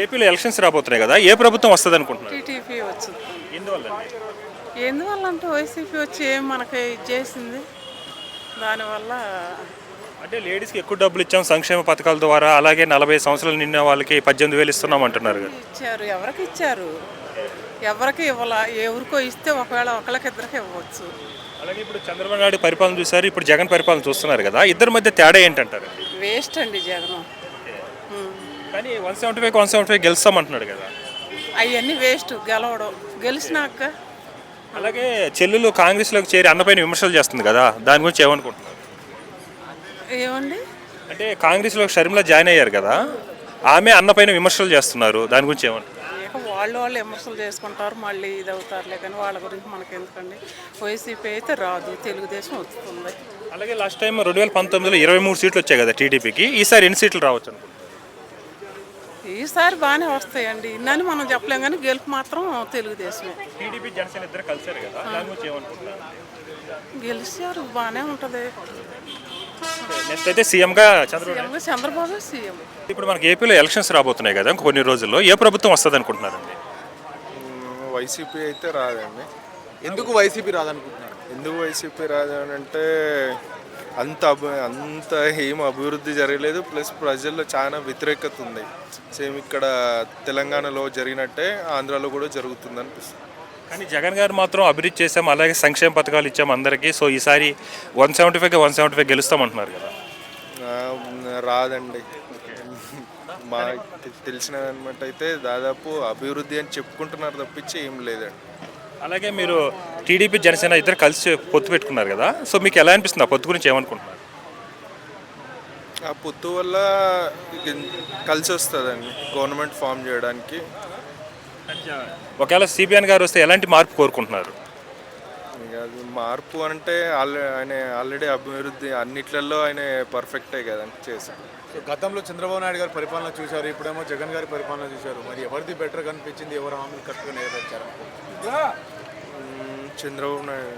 ఏపీలో ఎలక్షన్స్ రాబోతున్నాయి కదా, ఏ ప్రభుత్వం వస్తుంది అనుకుంటున్నారు? టీటీపీ వచ్చింది. ఎందువల్ల? ఎందువల్ల అంటే వైసీపీ వచ్చి ఏం మనకి ఇది చేసింది దానివల్ల. అంటే లేడీస్కి ఎక్కువ డబ్బులు ఇచ్చాం సంక్షేమ పథకాల ద్వారా, అలాగే 40 సంవత్సరాలు నిండిన వాళ్ళకి 18,000 ఇస్తున్నాం అంటున్నారు కదా. ఇచ్చారు, ఎవరికి ఇచ్చారు? ఎవరికి ఇవ్వాల? ఎవరికో ఇస్తే ఒకవేళ ఒకళ్ళకి ఇద్దరికి ఇవ్వచ్చు. అలాగే ఇప్పుడు చంద్రబాబు నాయుడు పరిపాలన చూసారు, ఇప్పుడు జగన్ పరిపాలన చూస్తున్నారు కదా, ఇద్దరి మధ్య తేడా ఏంటంటారు? వేస్ట్ అండి జగన్. కానీ 175 గెలుస్తామంటున్నాడు కదా. అవన్నీ వేస్ట్, గెలవడం గెలిచినాక. అలాగే చెల్లెలు కాంగ్రెస్లోకి చేరి అన్నపైన విమర్శలు చేస్తుంది కదా, దాని గురించి ఏమనుకుంటున్నారు? ఏమండి అంటే కాంగ్రెస్లో షర్మిల జాయిన్ అయ్యారు కదా, ఆమె అన్నపైన విమర్శలు చేస్తున్నారు, దాని గురించి ఏమంటారు? ఇక వాళ్ళు విమర్శలు చేసుకుంటారు, మళ్ళీ ఇది అవుతారులే, కానీ వాళ్ళ గురించి మనకి ఎందుకండి. వైసీపీ అయితే రాదు, తెలుగుదేశం వస్తుంది. అలాగే లాస్ట్ టైం 2019లో 23 సీట్లు వచ్చాయి కదా టీడీపీకి, ఈసారి ఎన్ని సీట్లు రావచ్చు అనుకుంటున్నారు? ఈసారి బాగానే వస్తాయండి, ఇన్నని మనం చెప్పలేం, కానీ గెలుపు మాత్రం తెలుగుదేశమే. టీడీపీ జనసేన ఇద్దరు కలిసారు కదా, దాని గురించి ఏమనుకుంటున్నారు? గెలిచారు, బాగానే ఉంటుంది. నెక్స్ట్ అయితే సీఎంగా చంద్రబాబు. చంద్రబాబు సీఎం. ఇప్పుడు మనకి ఏపీలో ఎలక్షన్స్ రాబోతున్నాయి కదా, ఇంక కొన్ని రోజుల్లో ఏ ప్రభుత్వం వస్తుంది అనుకుంటున్నారండి? వైసీపీ అయితే రాదండి. ఎందుకు వైసీపీ రాదనుకుంటున్నారు? ఎందుకు వైసీపీ రాదని అంటే అంత ఏం అభివృద్ధి జరగలేదు, ప్లస్ ప్రజల్లో చాలా వ్యతిరేకత ఉంది. సేమ్ ఇక్కడ తెలంగాణలో జరిగినట్టే ఆంధ్రాలో కూడా జరుగుతుంది అనిపిస్తుంది. కానీ జగన్ గారు మాత్రం అభివృద్ధి చేసాం, అలాగే సంక్షేమ పథకాలు ఇచ్చాం అందరికీ, సో ఈసారి 175 గెలుస్తామంటున్నారు కదా. రాదండి. మా తెలిసిన అనమాట అయితే దాదాపు అభివృద్ధి అని చెప్పుకుంటున్నారు తప్పించి ఏం లేదండి. అలాగే మీరు టీడీపీ జనసేన ఇద్దరు కలిసి పొత్తు పెట్టుకున్నారు కదా, సో మీకు ఎలా అనిపిస్తుంది? ఆ పొత్తు గురించి ఏమనుకుంటున్నారు? ఆ పొత్తు వల్ల కలిసి వస్తుందండి గవర్నమెంట్ ఫామ్ చేయడానికి. ఒకవేళ సిబిఎన్ గారు వస్తే ఎలాంటి మార్పు కోరుకుంటున్నారు? ఇక అది మార్పు అంటే ఆయన ఆల్రెడీ అభివృద్ధి అన్నిట్లలో ఆయన పర్ఫెక్టే కదండి చేశారు. గతంలో చంద్రబాబు నాయుడు గారి పరిపాలన చూశారు, ఇప్పుడేమో జగన్ గారి పరిపాలన చూశారు. మరి ఎవరిది బెటర్ కనిపించింది? ఎవరు హామీలు కరెక్ట్గా నెరవేర్చారు? చంద్రబాబు నాయుడు